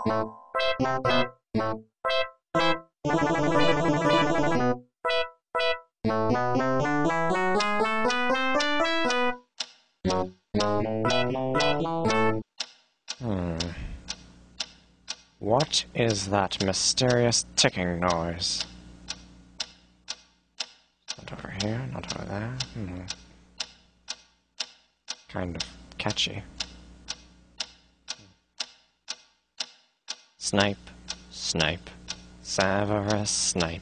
What is that mysterious ticking noise? Not over here, not over there. Kind of catchy. Snipe, snipe, Severus Snape,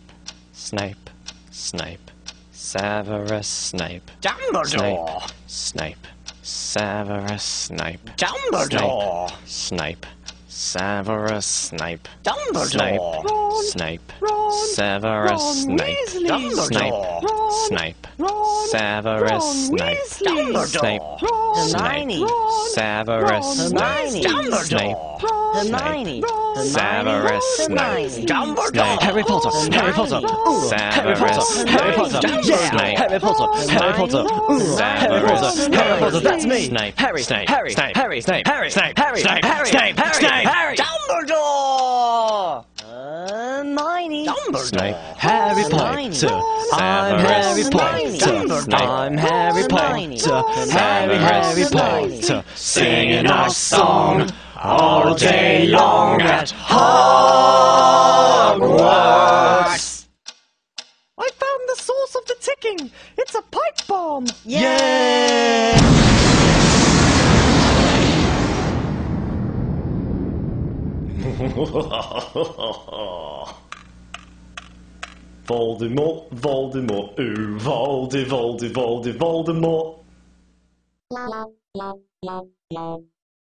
Snape, Snape, Severus Snape, Dumbledore! Snape, Severus Snape, Dumbledore! Snape, Severus Snape, Dumbledore! Snape, Severus Snape, Dumbledore! Snape, Severus Snape, Snape, Hermione! Severus Snape, Snape, Hermione! Severus Snape, Dumbledore! Harry Potter! Harry Potter! Harry Potter! Harry Potter! Yeah! Harry Potter! Harry Potter! Harry Potter! Harry Potter! That's me! Snape, Harry! Snape, Harry! Snape, Harry! Snape, Harry! Snape, Harry! Snape, Harry! Snape, Harry! Snape, Harry! Dumbledore! Hermione! Snape, Harry Potter! I'm Harry Potter! I'm Harry Potter! Harry Potter! singing our song all day long at Hogwarts! I found the source of the ticking! It's a pipe bomb! Yay! Voldemort, Voldemort, ooh, Voldemort.